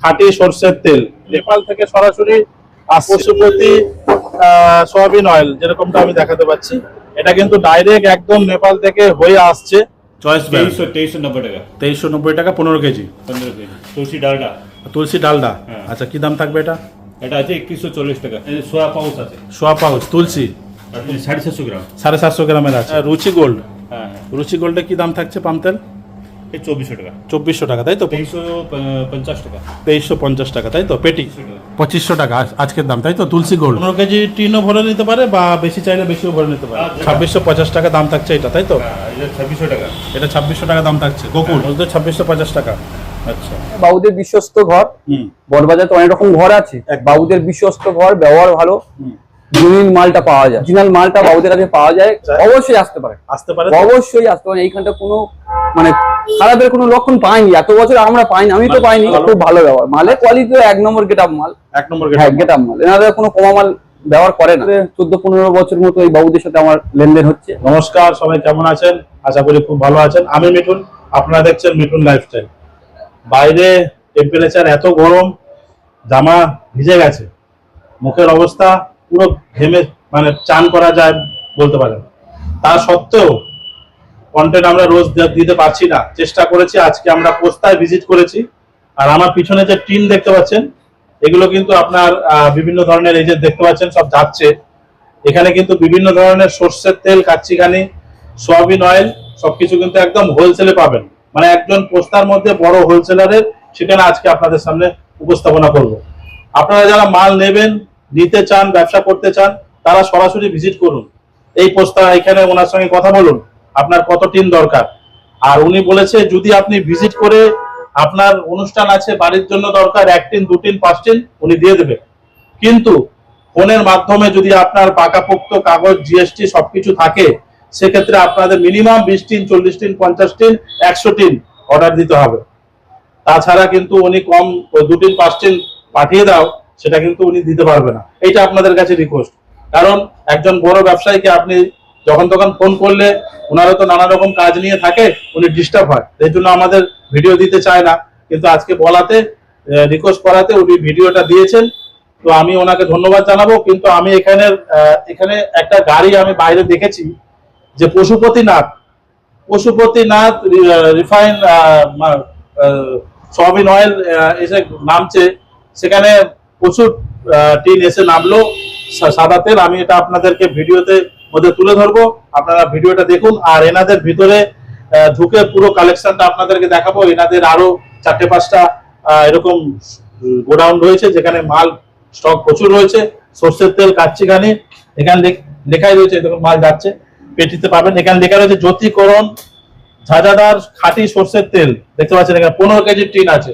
খাঁটি সরষের তেল নেপাল থেকে সরাসরি পশুপতি সয়াবিন অয়েল যেরকমটা আমি দেখাতে পাচ্ছি, এটা কিন্তু ডাইরেক্ট একদম নেপাল থেকে হয়ে আসছে। চয়েস 2390 টাকা 2390 টাকা 15 কেজি 15 কেজি তুলসী ডালডা। তুলসী ডালডা। হ্যাঁ। আচ্ছা, কি দাম থাকবে এটা? এটা আছে 2140 টাকা। এই সোয়া পাউচ আছে, সোয়া পাউচ তুলসী 750 গ্রাম। 750 গ্রামের আছে। রুচি গোল্ড, হ্যাঁ রুচি গোল্ডে কি দাম থাকছে পাম তেল? এই 2400 টাকা 2400 টাকা, তাই তো? 2350 টাকা 2350 টাকা, তাই তো? পেটি 2500 টাকা আজকের দাম, তাই তো? তুলসী গোল্ড 15 কেজি টিনও ভরে নিতে পারে বা বেশি চাইলে বেশিও ভরে নিতে পারে। 2650 টাকা দাম থাকছে এটা, তাই তো? এটা 2600 টাকা। এটা 2600 টাকা দাম থাকছে। গোকুল 2650 টাকা। আচ্ছা, বাবুদের বিশ্বস্ত ঘর। বড়বাজারে তো অনেক রকম ঘর আছে, বাবুদের বিশ্বস্ত ঘর, ব্যবহার ভালো, জেনুইন মালটা পাওয়া যায়, অরিজিনাল মালটা বাবুদের কাছে পাওয়া যায়। অবশ্যই আসতে পারে, অবশ্যই আসতে পারে। এইখানটা কোনো মানে খারাপের কোনো লক্ষণ পাইনি, এত বছর আমরা পাইনি, আমি তো পাইনি। খুব ভালো ব্যবহার, মালের কোয়ালিটি এক নম্বর গেট আপ মাল, এক নম্বর গেট আপ মাল। এনাদের কোনো কমা মাল ব্যবহার করে না। 14-15 বছর মতো এই বাবুদের সাথে আমার লেনদেন হচ্ছে। নমস্কার, সবাই কেমন আছেন? আশা করি খুব ভালো আছেন। আমি মিঠুন, আপনারা দেখছেন মিঠুন লাইফস্টাইল। বাইরে টেম্পারেচার এত গরম, জামা ভিজে গেছে, মুখের অবস্থা পুরো ঘেমে মানে চান করা যায় বলতে পারেন। তা সত্ত্বেও কন্টেন্ট আমরা রোজ দিতে পারছি না, চেষ্টা করেছি। আজকে আমরা পোস্তায় ভিজিট করেছি, আর আমার পিছনে যে টিন দেখতে পাচ্ছেন এগুলো কিন্তু আপনার বিভিন্ন ধরনের, এই যে দেখতে পাচ্ছেন সব যাচ্ছে। এখানে কিন্তু বিভিন্ন ধরনের সর্ষের তেল, কাচ্চিঘানি, সয়াবিন অয়েল সবকিছু কিন্তু একদম হোলসেলে পাবেন। মানে একজন পোস্তার মধ্যে বড় হোলসেলারের ঠিকানা আজকে আপনাদের সামনে উপস্থাপনা করব। আপনারা যারা মাল নেবেন, নিতে চান, ব্যবসা করতে চান, তারা সরাসরি ভিজিট করুন এই পোস্তা। এখানে ওনার সঙ্গে কথা বলুন আপনার কত টিন দরকার। আর উনি বলেছে যদি আপনি ভিজিট করে আপনার অনুষ্ঠান আছে, বাড়ির জন্য দরকার 1 টিন 2 টিন 5 টিন, উনি দিয়ে দেবে। কিন্তু ফোনের মাধ্যমে যদি আপনার পাকাপোক্ত কাগজ, জিএসটি সবকিছু থাকে, সেক্ষেত্রে আপনাদের minimum 20 tin, 40 tin, 50 tin, 100 tin order দিতে হবে। তাছাড়া কিন্তু উনি কম 2 টিন 5 টিন পাঠিয়ে দাও, সেটা কিন্তু উনি দিতে পারবে না। এটা আপনাদের কাছে রিকোয়েস্ট। কারণ একজন বড় ব্যবসায়ীকে আপনি যখন তখন ফোন করলে ওনারা তো নানা রকম কাজ নিয়ে থাকে, উনি ডিস্টার্ব হয়, এই জন্য আমাদের ভিডিও দিতে চায় না। কিন্তু আজকে বলাতে, রিকোয়েস্ট করাতে উনি ভিডিওটা দিয়েছেন, তো আমি ওনাকে ধন্যবাদ জানাবো। কিন্তু আমি এখানে একটা গাড়ি আমি বাইরে দেখেছি যে পশুপতিনাথ রিফাইন সয়াবিন অয়েল এসে নামছে, সেখানে প্রচুর টিন এসে নামলো সাদা তেল। আমি এটা আপনাদেরকে ভিডিওতে মধ্যে তুলে ধরবো, আপনারা ভিডিওটা দেখুন। আর এনাদের ভিতরে ঢুকে পুরো কালেকশনটা আপনাদেরকে দেখাবো। এনাদের আরো 4-5টা এরকম গোডাউন রয়েছে যেখানে মাল স্টক প্রচুর রয়েছে। সর্ষের তেল, কাচ্চিঘানি, এখানে লেখাই রয়েছে, দেখুন মাল যাচ্ছে, পেটিতে পাবেন। এখানে লেখা রয়েছে জ্যোতিকরণ ঝাঁঝাদার খাঁটি সর্ষের তেল, দেখতে পাচ্ছেন এখানে 15 কেজি টিন আছে।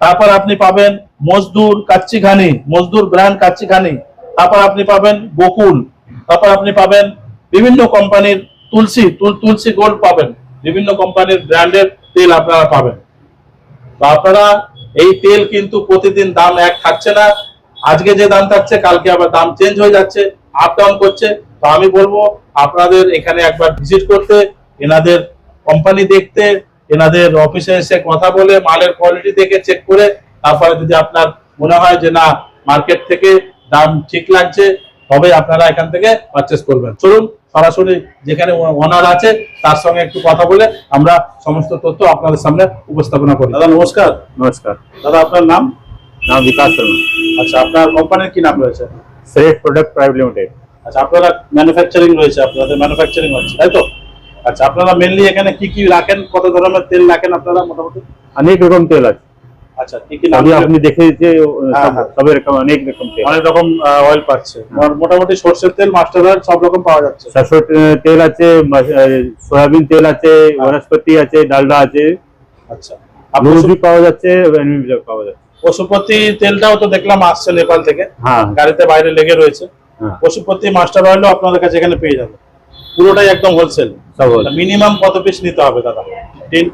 তারপর আপনি পাবেন মজদুর কাচ্চিঘানি, মজদুর ব্র্যান্ড কাচ্চিঘানি। তারপর আপনি পাবেন গোকুল। তারপর আপনি পাবেন বিভিন্ন কোম্পানির তুলসী গোল্ড পাবেন, বিভিন্ন কোম্পানির ব্র্যান্ডের তেল আপনারা পাবেন। তো আপনারা এই তেল কিন্তু প্রতিদিন দাম এক থাকছে না, আজকে যে দাম থাকছে কালকে আবার দাম চেঞ্জ হয়ে যাচ্ছে, আপ ডাউন করছে। তো আমি বলবো আপনাদের এখানে একবার ভিজিট করতে, এনাদের কোম্পানি দেখতে, এনাদের অফিসে এসে কথা বলে মালের কোয়ালিটি দেখে চেক করে, তারপরে যদি আপনার মনে হয় যে না মার্কেট থেকে দাম ঠিক লাগছে, তবে আপনারা এখান থেকে পারচেস করবেন। চলুন সরাসরি যেখানে ওনার আছে তার সঙ্গে একটু কথা বলে আমরা সমস্ত তথ্য আপনাদের সামনে উপস্থাপনা করি। দাদা নমস্কার। নমস্কার দাদা, আপনার নাম? নাম বিকাশ শর্মা। আচ্ছা, আপনার কোম্পানির কি নাম রয়েছে? Shred product private limited. আচ্ছা, আপনারা ম্যানুফ্যাকচারিং রয়েছে, আপনাদের ম্যানুফ্যাকচারিং হচ্ছে, তাই তো? আচ্ছা, আপনারা মেনলি এখানে কি কি রাখেন, কত ধরনের তেল রাখেন আপনারা মোটামুটি? অনেক রকম তেল আছে। আচ্ছা, কি কি নাম? আপনি দেখে যে সবের রকম অনেক রকম তেল, অনেক রকম অয়েল পাচ্ছে। মোটামুটি সরষের তেল, মাস্টার অয়েল সব রকম পাওয়া যাচ্ছে। সরষের তেল আছে, সয়াবিন তেল আছে, বনস্পতি আছে, ডালডা আছে। আচ্ছা, লুজি পাওয়া যাচ্ছে, পাওয়া যাচ্ছে। পশুপতি তেলটাও তো দেখলাম আসছে নেপাল থেকে, হ্যাঁ, গাড়িতে বাইরে লেগে রয়েছে। পশুপতি মাস্টার অয়েলও আপনাদের কাছে এখানে পেয়ে যাবে, পুরোটাই একদম হোলসেল। মিনিমাম কত পিস নিতে হবে দাদা টিন?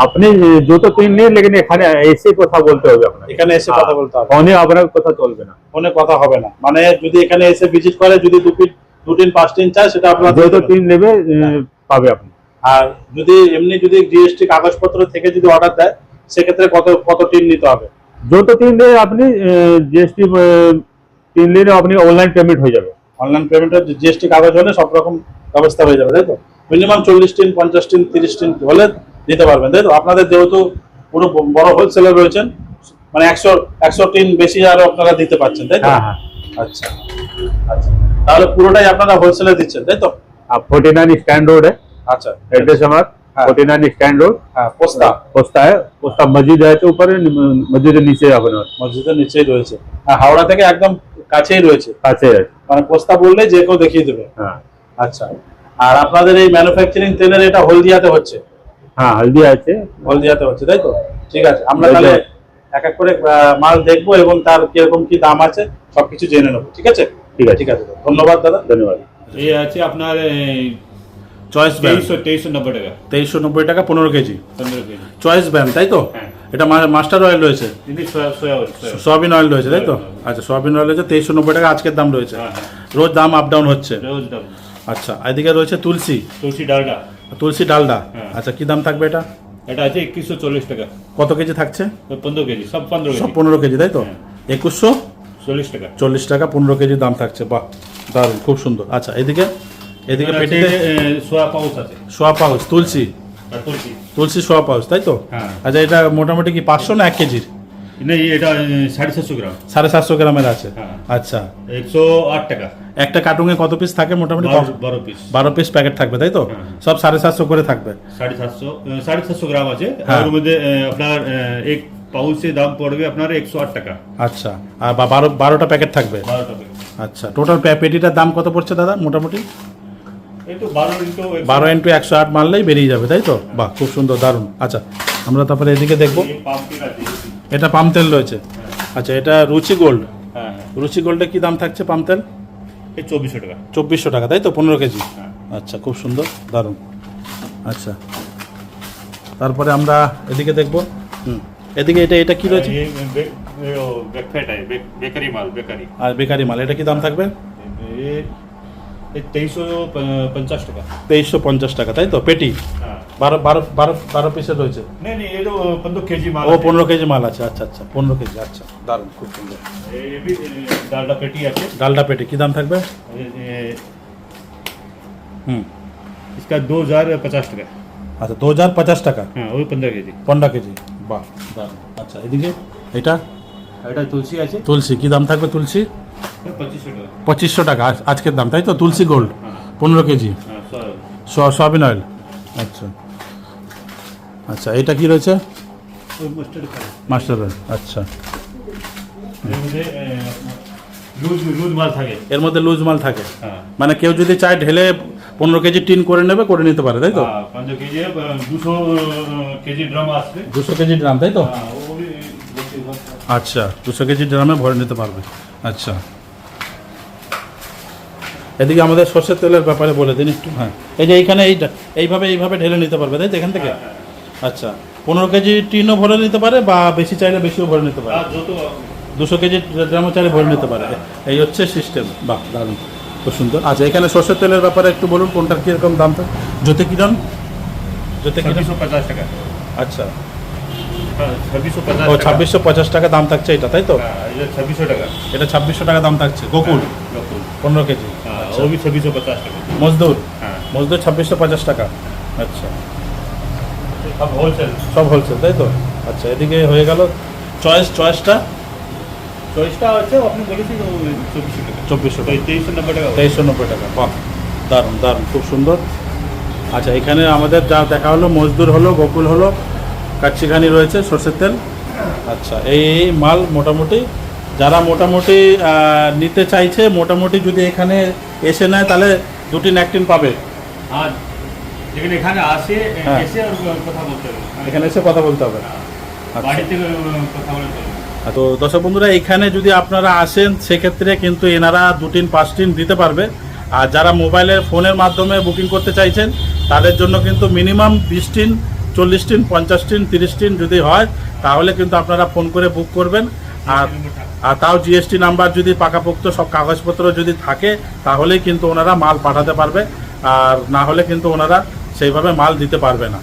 আপনি যত টিন নিন, লেকিন এখানে এসে কথা বলতে হবে আপনার। এখানে এসে কথা বলতে হবে, ফোনে আপনার কথা চলবে না। ফোনে কথা হবে না, মানে যদি এখানে এসে ভিজিট করে, যদি 2 টিন 5 টিন চায়, সেটা আপনার যত টিন নেবে পাবে আপনি। আর যদি এমনি যদি জিএসটি কাগজপত্র থেকে যদি অর্ডার দেয়, সেক্ষেত্রে কত টিন নিতে হবে? যত কিনলে আপনি জিএসটি কিনলে আপনি অনলাইন পেমেন্ট হয়ে যাবে। অনলাইন পেমেন্টের জিএসটি কাগজ হলে সব রকম ব্যবস্থা হয়ে যাবে, তাই তো? মিনিমাম 40 টিন 50 টিন 30 টিন হলে দিতে পারবেন, তাই তো? আপনাদের যেহেতু পুরো বড় হোলসেলার রয়েছেন, মানে 100 টিন বেশি আরো আপনারা দিতে পারছেন, তাই তো? হ্যাঁ হ্যাঁ। আচ্ছা আচ্ছা, তাহলে পুরোটাই আপনারা হোলসেলে দিচ্ছেন, তাই তো? आप 49 स्टैंड रोड है, আচ্ছা, एड्रेस हमारा हाँ। 49 स्टैंड रोड হ্যাঁ, পোস্তা पोस्ता है, पोस्ता मस्जिद है तो ऊपर है, मस्जिद के नीचे अपने মসজিদের নিচেই রয়েছে, আর হাওড়া থেকে একদম কাছেই রয়েছে, काছে है। মানে পোস্তা বললে যে কেউ দেখিয়ে দেবে। हाँ আচ্ছা, আর আপনাদের এই ম্যানুফ্যাকচারিং তেলের এটা হলদিয়াতে হচ্ছে? हाँ हल्दी আছে। হলদিয়াতে হচ্ছে, তাই তো? ঠিক আছে, আমরা হলদিয়া। তাহলে এক এক করে মাল দেখবো এবং তার কিরকম কি দাম আছে সবকিছু জেনে নেবো, ঠিক আছে? ঠিক আছে। ঠিক আছে, ধন্যবাদ দাদা। ধন্যবাদ। এই আছে আপনার চয়েস ব্যান্ড 2390 টাকা 2390 টাকা 15 কেজি 15 কেজি। চয়েস ব্যান্ড, তাই তো? হ্যাঁ। এটা মাস্টার অয়েল রয়েছে, কিন্তু সোয়া অয়েল সয়াবিন অয়েল রয়েছে, তাই তো? সয়াবিন আচ্ছা, সয়াবিন অয়েল রয়েছে 2390 টাকা আজকের দাম রয়েছে। হ্যাঁ, হ্যাঁ। রোজ দাম আপ ডাউন হচ্ছে। রোজ দাম। আচ্ছা, এদিকে রয়েছে তুলসী তুলসী ডালডা তুলসী ডালডা। হ্যাঁ। আচ্ছা, কি দাম থাকবে এটা? এটা আছে 2140 টাকা কত কেজি থাকছে? 15 কেজি, সব 15 সব কেজি 15 কেজি, তাই তো? হ্যাঁ। 2140 টাকা। টাকা 15 কেজি দাম থাকছে। বাহ, দারুণ, খুব সুন্দর। আচ্ছা, এদিকে এদিকে পেটিতে সোয়া পাউচ আছে সোয়া পাউচ তুলসী আর তুলসী। তুলসী সোয়া পাউচ, তাই তো? হ্যাঁ। আচ্ছা, এটা মোটামুটি কি 500 না 1 কেজির? না এটা 750 গ্রাম 750 গ্রামের আছে। হ্যাঁ। আচ্ছা, 108 টাকা একটা কার্টুনে কত পিস থাকে মোটামুটি? 12 পিস 12 পিস প্যাকেট থাকবে, তাই তো? হ্যাঁ। সব 750 করে থাকবে। 750 গ্রাম আছে হ্যাঁ। আর ওর মধ্যে আপনার এক পাউচের দাম পড়বে আপনার 108 টাকা আচ্ছা, আর 12টা প্যাকেট থাকবে। 12 টাকা। আচ্ছা, টোটাল পেটিটার দাম কত পড়ছে দাদা মোটামুটি? এই তো 12 ইনটু 12 ইন্টু 108 মারলেই বেরিয়ে যাবে, তাই তো? বাহ, খুব সুন্দর, দারুণ। আচ্ছা, আমরা তারপরে এদিকে দেখবো। এটা পাম তেল রয়েছে। আচ্ছা, এটা রুচি গোল্ড। হ্যাঁ রুচি গোল্ডে কি দাম থাকছে পাম তেল? এই 2400 টাকা 2400 টাকা, তাই তো? 15 কেজি। হ্যাঁ। আচ্ছা, খুব সুন্দর, দারুণ। আচ্ছা, তারপরে আমরা এদিকে দেখবো। এদিকে এটা কি রয়েছে? বেকারি মাল বেকারি আর বেকারি মাল, এটা কি দাম থাকবে? এই 2350 টাকা 2350 টাকা, তাই তো? পেটি হ্যাঁ 12 পিসের রয়েছে। नहीं नहीं ये तो 15 केजी माल ও 15 কেজি মাল আছে। আচ্ছা আচ্ছা, 15 কেজি। আচ্ছা, দারুণ, খুব সুন্দর। ये भी डालडा पेटी আছে ডালডা পেটি কি দাম থাকবে? হুম, इसका 2050 টাকা। আচ্ছা, 2050 টাকা হ্যাঁ ওই 15 কেজি 15 কেজি। বাহ, দারুণ। আচ্ছা, এদিকে এটা এটা তুলসী আছে তুলসী কি দাম থাকবে? তুলসী 2500 টাকা 2500 টাকা আজকের দাম, তাই তো? তুলসী গোল্ড 15 কেজি। হ্যাঁ সয়াবিন অয়েল। আচ্ছা আচ্ছা, এটা কি রয়েছে? ওই মাস্টার্ড খাই মাস্টার অয়েল। আচ্ছা, এর মধ্যে লুজ মাল থাকে এর মধ্যে লুজ মাল থাকে, হ্যাঁ মানে কেউ যদি চায় ঢেলে 15 কেজি টিন করে নেবে, করে নিতে পারে, তাই তো? 15 কেজি 200 কেজি ড্রাম আসবে 200 কেজি ড্রাম, তাই তো? হ্যাঁ ও भी আচ্ছা, 200 কেজি ড্রামে ভরে নিতে পারবে। আচ্ছা, এদিকে আমাদের সর্ষের তেলের ব্যাপারে বলে দিন একটু। হ্যাঁ, এই যে এইখানে এইভাবে ঢেলে নিতে পারবে, তাই তো? এখান থেকে। আচ্ছা, 15 কেজি টিনও ভরে নিতে পারে বা বেশি চাইলে বেশিও ভরে নিতে পারে। আর যত 200 কেজি ড্রামও চাইলে ভরে নিতে পারে। এই হচ্ছে সিস্টেম। বাহ, দারুণ, খুব সুন্দর। আচ্ছা, এখানে সর্ষের তেলের ব্যাপারে একটু বলুন, কোনটার কীরকম দাম তো? জ্যোতি কিরণ 2650 টাকা আচ্ছা, হ্যাঁ 2650 ও 2650 টাকা দাম থাকছে এটা, তাই তো? হ্যাঁ এটা 2600 টাকা এটা 2600 টাকা দাম থাকছে। Gokul local 15 KG. হ্যাঁ ও भी 2650 টাকা মজদুর হ্যাঁ 2650 টাকা। আচ্ছা, अब होलसेल সব হোলসেল, তাই তো? আচ্ছা, এদিকে হয়ে গেল চয়েসটা চয়েসটা আছে আপনি বলেছি 2400 টাকা 2400 টাকা 2390 টাকা 2390 টাকা। বাহ, দারুণ দারুণ, খুব সুন্দর। আচ্ছা, এখানে আমাদের যা দেখা হলো, মজদুর হলো, গোকুল হলো, কাচ্চিঘানি রয়েছে, সর্ষের তেল। আচ্ছা, এই মাল মোটামুটি যারা মোটামুটি নিতে চাইছে, মোটামুটি যদি এখানে এসে নেয় তাহলে 2 টিন 1 টিন পাবে। হ্যাঁ যেখানে এখানে আসে হ্যাঁ। এসে আর কথা বলতে হবে এখানে এসে কথা বলতে হবে। আচ্ছা। বাড়ি থেকে কথা বলতে হবে তো দর্শক বন্ধুরা, এখানে যদি আপনারা আসেন সেক্ষেত্রে কিন্তু এনারা 2 টিন 5 টিন দিতে পারবে। আর যারা মোবাইলের ফোনের মাধ্যমে বুকিং করতে চাইছেন তাদের জন্য কিন্তু minimum 20 tin 40 tin 50 tin 30 tin যদি হয় তাহলে কিন্তু আপনারা ফোন করে বুক করবেন। আর তাও জিএসটি নাম্বার যদি পাকাপোক্ত সব কাগজপত্র যদি থাকে তাহলেই কিন্তু ওনারা মাল পাঠাতে পারবে, আর না হলে কিন্তু ওনারা সেইভাবে মাল দিতে পারবে না।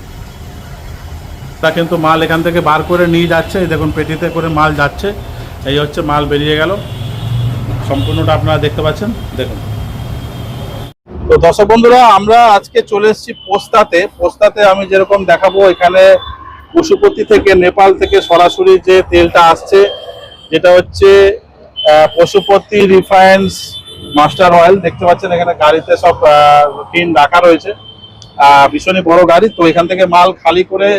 তা কিন্তু মাল এখান থেকে বার করে নিয়ে যাচ্ছে। এই দেখুন পেটিতে করে মাল যাচ্ছে, এই হচ্ছে মাল বেরিয়ে গেল, সম্পূর্ণটা আপনারা দেখতে পাচ্ছেন। দেখুন তো দর্শক বন্ধুরা, আমরা আজকে চলে এসেছি পোস্তাতে আমি যেরকম দেখাবো, এখানে পশুপতি থেকে নেপাল থেকে সরাসরি যে তেলটা আসছে, যেটা হচ্ছে পশুপতি রিফাইন্স মাস্টার অয়েল। দেখতে পাচ্ছেন এখানে গাড়িতে সব টিন রাখা রয়েছে, ভীষণই বড় গাড়ি। তো এখান থেকে মাল খালি করে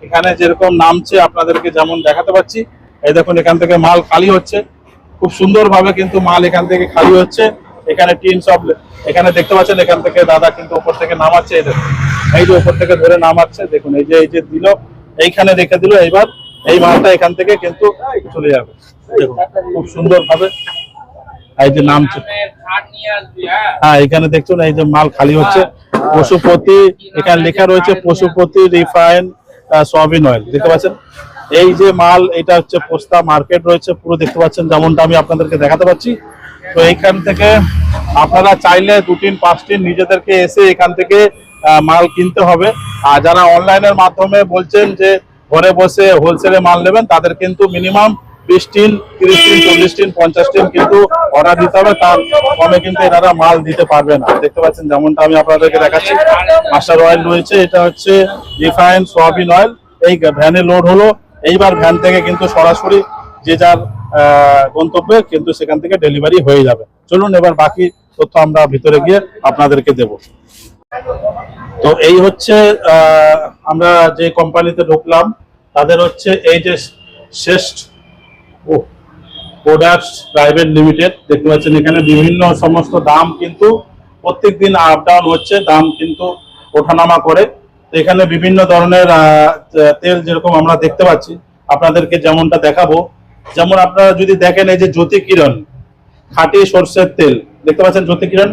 এখানে যেরকম নামছে আপনাদেরকে যেমন দেখাতে পাচ্ছি, এই দেখুন এখান থেকে মাল খালি হচ্ছে, খুব সুন্দরভাবে কিন্তু মাল এখান থেকে খালি হচ্ছে। এখানে টিন সব এখানে দেখতে পাচ্ছেন, এখান থেকে দাদা কিন্তু উপর থেকে নামাচ্ছে, এই দেখুন এই যে উপর থেকে ধরে নামাচ্ছে, দেখুন এই যে দিল, এইখানে রেখে দিল। এইবার এই মালটা এখান থেকে কিন্তু চলে যাবে, দেখুন খুব সুন্দরভাবে এই যে নামছে। হ্যাঁ এখানে দেখুন এই যে মাল খালি হচ্ছে, পশুপতি, এখানে লেখা রয়েছে পশুপতি রিফাইন সয়াবিন অয়েল, দেখতে পাচ্ছেন। এই যে মাল, এটা হচ্ছে পোস্তা মার্কেট রয়েছে পুরো, দেখতে পাচ্ছেন যেমনটা আমি আপনাদেরকে দেখাতে পাচ্ছি। তো এইখান থেকে আপনারা চাইলে 2-3-5 টিন নিজেদেরকে এসে এখান থেকে মাল কিনতে হবে। আর যারা অনলাইনের মাধ্যমে বলছেন যে ঘরে বসে হোলসেলে মাল নেবেন, তাদের কিন্তু minimum 20 tin, 30 tin, 40 tin, 50 tin কিন্তু অর্ডার দিতে হবে, তার কমে কিন্তু এনারা মাল দিতে পারবে না। দেখতে পাচ্ছেন যেমনটা আমি আপনাদেরকে দেখাচ্ছি, মাস্টার অয়েল রয়েছে, এটা হচ্ছে রিফাইন সয়াবিন অয়েল। এই ভ্যানে লোড হলো, এইবার ভ্যান থেকে কিন্তু সরাসরি যে যার গন্তব্যে কিন্তু সেখান থেকে ডেলিভারি হয়ে যাবে। চলুন এবার বাকি তথ্য আমরা ভিতরে গিয়ে আপনাদেরকে দেব। তো এই হচ্ছে আমরা যে কোম্পানিতে ঢুকলাম, তাদের হচ্ছে এই যে শ্রেষ্ঠ প্রোডাক্টস প্রাইভেট লিমিটেড, দেখতে পাচ্ছেন এখানে বিভিন্ন সমস্ত দাম কিন্তু প্রত্যেকদিন আপ ডাউন হচ্ছে, দাম কিন্তু ওঠানামা করে। তো এখানে বিভিন্ন ধরনের তেল যেরকম আমরা দেখতে পাচ্ছি, আপনাদেরকে যেমনটা দেখাবো, যেমন আপনারা যদি দেখেন এই যে জ্যোতি কিরণ খাঁটি সরষের তেল, দেখতে পাচ্ছেন জ্যোতি কিরণ।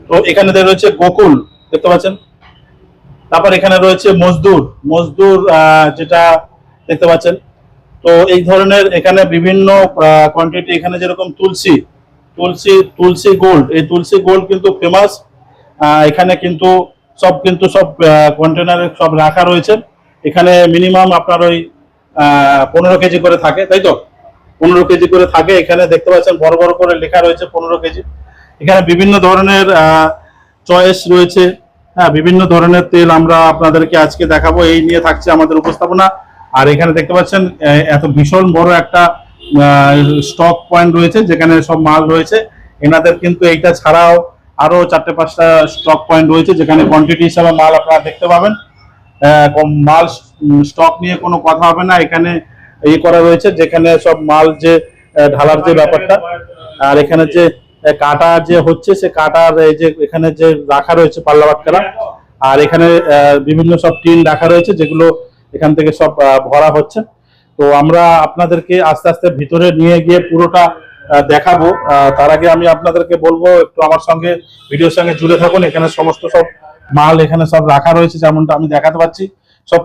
তো এখানে রয়েছে গোকুল, দেখতে পাচ্ছেন। তারপর এখানে রয়েছে মজদুর যেটা দেখতে পাচ্ছেন। তো এই ধরনের এখানে বিভিন্ন কোয়ান্টিটি, এখানে যেরকম তুলসী গোল্ড, এই তুলসী গোল্ড কিন্তু ফেমাস। এখানে কিন্তু সব কন্টেনারে সব রাখা রয়েছে। এখানে মিনিমাম আপনার ওই 15 কেজি করে থাকে, তাই তো 15 কেজি করে থাকে। এখানে দেখতে পাচ্ছেন বড় বড় করে লেখা রয়েছে 15 কেজি। এখানে বিভিন্ন ধরনের চয়েস রয়েছে, হ্যাঁ বিভিন্ন ধরনের তেল আমরা আপনাদেরকে আজকে দেখাবো, এই নিয়ে থাকছে আমাদের উপস্থাপনা। আর এখানে দেখতে পাচ্ছেন এত ভীষণ বড় একটা স্টক পয়েন্ট রয়েছে, যেখানে সব মাল রয়েছে। এনাদের কিন্তু এইটা ছাড়াও আরো 4-5টা স্টক পয়েন্ট রয়েছে, যেখানে কোয়ান্টিটি হিসাবে মাল আপনারা দেখতে পাবেন। মাল স্টক নিয়ে কোনো কথা হবে না, এখানে এই করা রয়েছে, যেখানে সব মাল যে ঢালার যে ব্যাপারটা, আর এখানে যে কাটা যে হচ্ছে, সে কাটার এই যে এখানে যে রাখা রয়েছে পাল্লা বাটকারা, আর এখানে বিভিন্ন সব টিন রাখা রয়েছে, যেগুলো এখান থেকে সব ভরা হচ্ছে। তো আমরা আপনাদেরকে আস্তে আস্তে ভিতরে নিয়ে গিয়ে পুরোটা দেখাবো। তার আগে আমি আপনাদেরকে বলবো একটু আমার সঙ্গে ভিডিওর সঙ্গে জুড়ে থাকুন। এখানে সমস্ত সব মাল এখানে সব রাখা রয়েছে, যেমনটা আমি দেখাতে পাচ্ছি, সব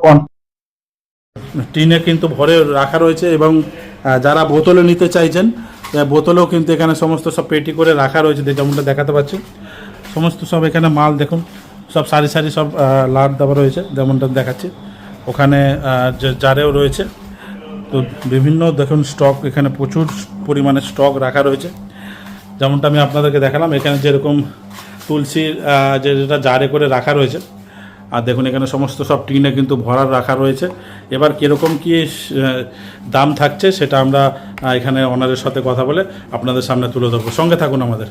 টিনে কিন্তু ভরে রাখা রয়েছে। এবং যারা বোতলে নিতে চাইছেন, বোতলেও কিন্তু এখানে সমস্ত সব পেটি করে রাখা রয়েছে, যেমনটা দেখাতে পাচ্ছি। সমস্ত সব এখানে মাল দেখুন, সব সারি সারি সব লাট দেওয়া রয়েছে, যেমনটা দেখাচ্ছি। ওখানে জারেও রয়েছে। তো বিভিন্ন দেখুন স্টক, এখানে প্রচুর পরিমাণে স্টক রাখা রয়েছে, যেমনটা আমি আপনাদেরকে দেখালাম। এখানে যেরকম তুলসীর যেটা জারে করে রাখা রয়েছে, আর দেখুন এখানে সমস্ত সব টিনে কিন্তু ভরার রাখা রয়েছে। এবার কীরকম কী দাম থাকছে সেটা আমরা এখানে ওনারের সাথে কথা বলে আপনাদের সামনে তুলে ধরবো। সঙ্গে থাকুন আমাদের।